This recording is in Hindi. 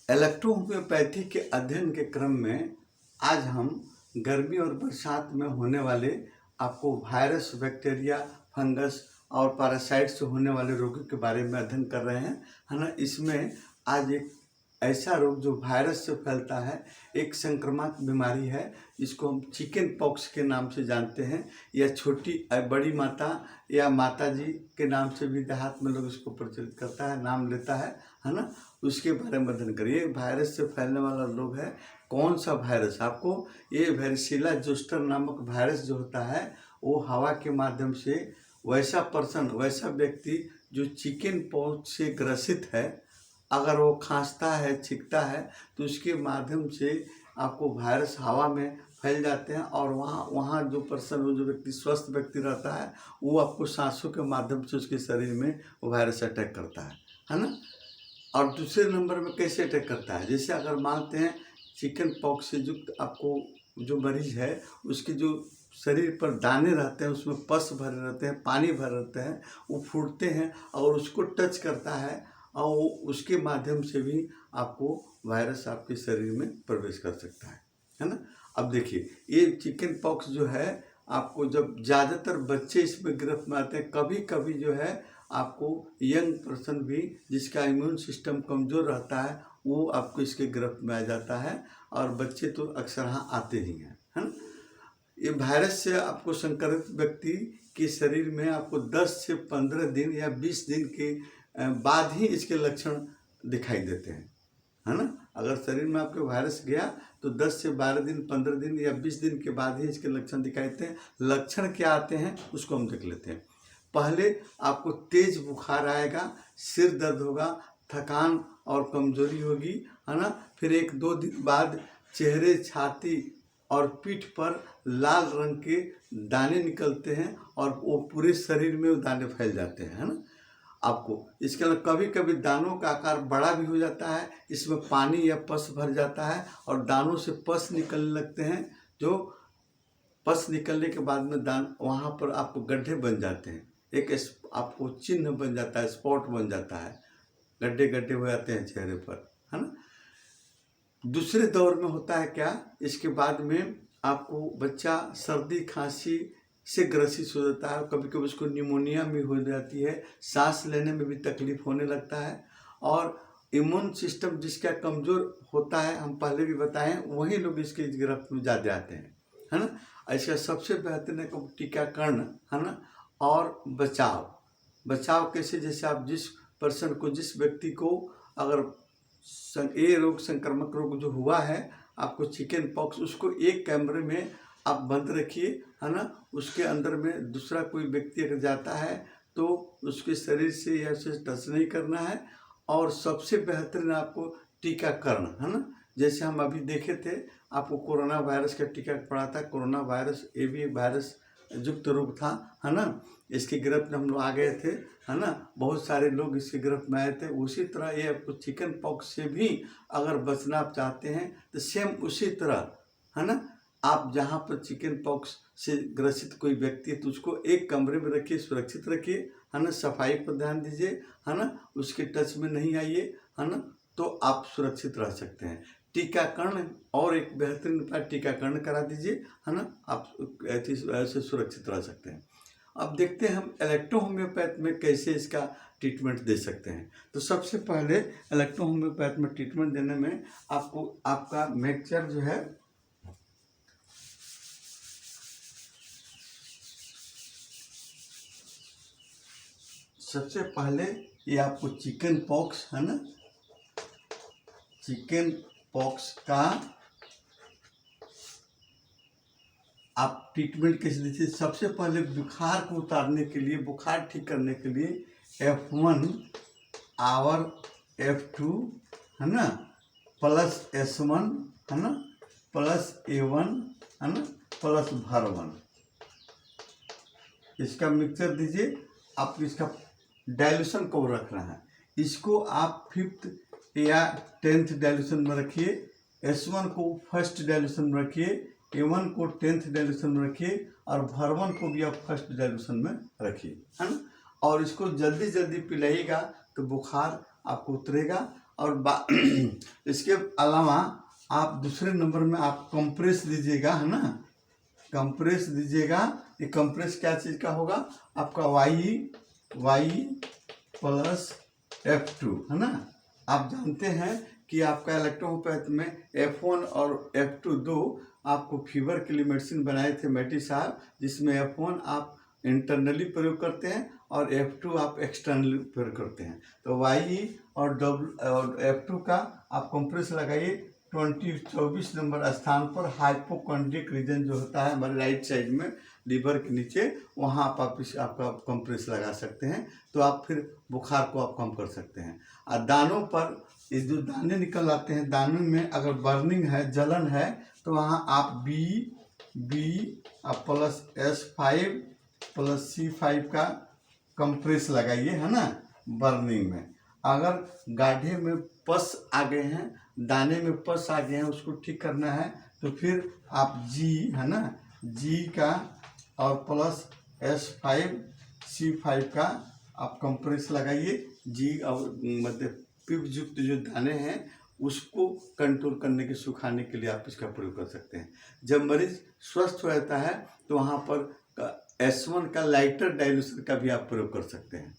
इलेक्ट्रोहोम्योपैथी के अध्ययन के क्रम में आज हम गर्मी और बरसात में होने वाले आपको वायरस, बैक्टीरिया, फंगस और पैरासाइट से होने वाले रोगों के बारे में अध्ययन कर रहे हैं, है ना। इसमें आज एक ऐसा रोग जो वायरस से फैलता है, एक संक्रामक बीमारी है, इसको हम चिकन पॉक्स के नाम से जानते हैं, या छोटी बड़ी माता या माता जी के नाम से भी देहात में लोग इसको प्रचलित करता है, नाम लेता है ना। उसके बारे में अध्ययन करिए। वायरस से फैलने वाला रोग है। कौन सा वायरस? आपको ये वेरिसिला जोस्टर नामक वायरस जो होता है वो हवा के माध्यम से वैसा व्यक्ति जो चिकन पॉक्स से ग्रसित है, अगर वो खांसता है, छींकता है तो उसके माध्यम से आपको वायरस हवा में फैल जाते हैं और वहाँ जो व्यक्ति स्वस्थ व्यक्ति रहता है वो आपको सांसों के माध्यम से उसके शरीर में वो वायरस अटैक करता है ना। और दूसरे नंबर में कैसे अटैक करता है? जैसे अगर मानते हैं चिकन पॉक्स से युक्त आपको जो मरीज है उसके जो शरीर पर दाने रहते हैं, उसमें पस भरे रहते हैं, पानी भरे रहते हैं, वो फूटते हैं और उसको टच करता है और वो उसके माध्यम से भी आपको वायरस आपके शरीर में प्रवेश कर सकता है ना। अब देखिए, ये चिकन पॉक्स जो है आपको जब ज़्यादातर बच्चे इसमें गिरफ्त में आते हैं, कभी कभी जो है आपको यंग पर्सन भी जिसका इम्यून सिस्टम कमज़ोर रहता है वो आपको इसके गिरफ्त में आ जाता है, और बच्चे तो अक्सर यहाँ आते ही हैं, है ना। ये वायरस से आपको संक्रमित व्यक्ति के शरीर में आपको 10 से 15 दिन या 20 दिन के बाद ही इसके लक्षण दिखाई देते हैं, है ना। अगर शरीर में आपके वायरस गया तो 10 से 12 दिन, 15 दिन या 20 दिन के बाद ही इसके लक्षण दिखाई देते हैं। लक्षण क्या आते हैं उसको हम देख लेते हैं। पहले आपको तेज बुखार आएगा, सिर दर्द होगा, थकान और कमजोरी होगी, है ना। फिर 1-2 दिन बाद चेहरे, छाती और पीठ पर लाल रंग के दाने निकलते हैं और वो पूरे शरीर में वो दाने फैल जाते हैं, है ना। आपको इसके अलावा कभी कभी दानों का आकार बड़ा भी हो जाता है, इसमें पानी या पस भर जाता है और दानों से पस निकलने लगते हैं। जो पस निकलने के बाद में दान वहाँ पर आपको गड्ढे बन जाते हैं, एक आपको चिन्ह बन जाता है, स्पॉट बन जाता है, गड्ढे गड्ढे हो जाते हैं चेहरे पर, है ना। दूसरे दौर में होता है क्या, इसके बाद में आपको बच्चा सर्दी खांसी से ग्रसित हो जाता है, कभी कभी उसको निमोनिया भी हो जाती है, सांस लेने में भी तकलीफ होने लगता है, और इम्यून सिस्टम जिसका कमज़ोर होता है, हम पहले भी बताएं, वही लोग इसके गिरफ्त में ज़्यादा आते हैं, है ना। इसका सबसे बेहतरीन है टीकाकरण, है ना, और बचाव कैसे? जैसे आप जिस व्यक्ति को अगर ये रोग, संक्रामक रोग जो हुआ है आपको चिकन पॉक्स, उसको एक कमरे में आप बंद रखिए, है ना। उसके अंदर में दूसरा कोई व्यक्ति अगर जाता है तो उसके शरीर से या उसे टच नहीं करना है। और सबसे बेहतरीन आपको टीकाकरण, है ना। जैसे हम अभी देखे थे, आपको कोरोना वायरस का टीका पड़ा था। कोरोना वायरस ये भी वायरस युक्त रोग था, है ना। इसके गिरफ्त में हम लोग आ गए थे, है ना। बहुत सारे लोग इसके गिरफ्त में आए थे। उसी तरह ये आपको चिकन पॉक्स से भी अगर बचना आप चाहते हैं तो सेम उसी तरह, है ना, आप जहाँ पर चिकन पॉक्स से ग्रसित कोई व्यक्ति है तो उसको एक कमरे में रखिए, सुरक्षित रखिए, है ना। सफाई पर ध्यान दीजिए, है ना, उसके टच में नहीं आइए, है ना, तो आप सुरक्षित रह सकते हैं। टीकाकरण और एक बेहतरीन उपाय, टीकाकरण करा दीजिए, है ना, आप ऐसे सुरक्षित रह सकते हैं। अब देखते हैं हम इलेक्ट्रोहोम्योपैथ में कैसे इसका ट्रीटमेंट दे सकते हैं। तो सबसे पहले इलेक्ट्रोहोम्योपैथ में ट्रीटमेंट देने में आपको आपका मिक्सचर जो है सबसे पहले ये आपको चिकन पॉक्स, है ना, चिकन पॉक्स का आप ट्रीटमेंट कैसे दीजिए? सबसे पहले बुखार को उतारने के लिए, बुखार ठीक करने के लिए F1 आवर F2, है ना, प्लस S1, है ना, प्लस A1, है ना, प्लस भर1, इसका मिक्सचर दीजिए। आप इसका डाइल्यूशन को रखना है, इसको आप 5th या 10th डाइल्यूशन में रखिए। S1 को 1st डाइल्यूशन में रखिए, A1 को 10th डाइल्यूशन में रखिए, और भर1 को भी आप 1st डाइल्यूशन में रखिए, है ना। और इसको जल्दी जल्दी पिलाइएगा तो बुखार आपको उतरेगा और इसके अलावा आप दूसरे नंबर में आप कंप्रेस दीजिएगा, है ना, कंप्रेस दीजिएगा। ये कंप्रेस क्या चीज़ का होगा, आपका y प्लस F2, है ना। आप जानते हैं कि आपका इलेक्ट्रोहोम्योपैथ में F1 और F2 दो आपको फीवर के लिए मेडिसिन बनाए थे मैटी साहब, जिसमें F1 आप इंटरनली प्रयोग करते हैं और F2 आप एक्सटर्नली प्रयोग करते हैं। तो y और F2 का आप कंप्रेस लगाइए 24 नंबर स्थान पर, हाइपोकॉन्ड्रिक रीजन जो होता है हमारे राइट साइड में लीवर के नीचे, वहाँ आप आपका कंप्रेस लगा सकते हैं। तो आप फिर बुखार को आप कम कर सकते हैं। और दानों पर ये जो दाने निकल आते हैं, दानों में अगर बर्निंग है, जलन है, तो वहाँ आप B plus S5 plus C5 का कंप्रेस लगाइए, है ना, बर्निंग में। अगर गाढ़े में पस आ गए हैं, दाने में पस आ गए हैं, उसको ठीक करना है, तो फिर आप G, है ना, G का और प्लस S5 C5 का आप कंप्रेस लगाइए। G और मतलब पिप युक्त जो दाने हैं उसको कंट्रोल करने के, सुखाने के लिए आप इसका प्रयोग कर सकते हैं। जब मरीज स्वस्थ हो जाता है तो वहाँ पर S1 का लाइटर डाइल्यूशन का भी आप प्रयोग कर सकते हैं।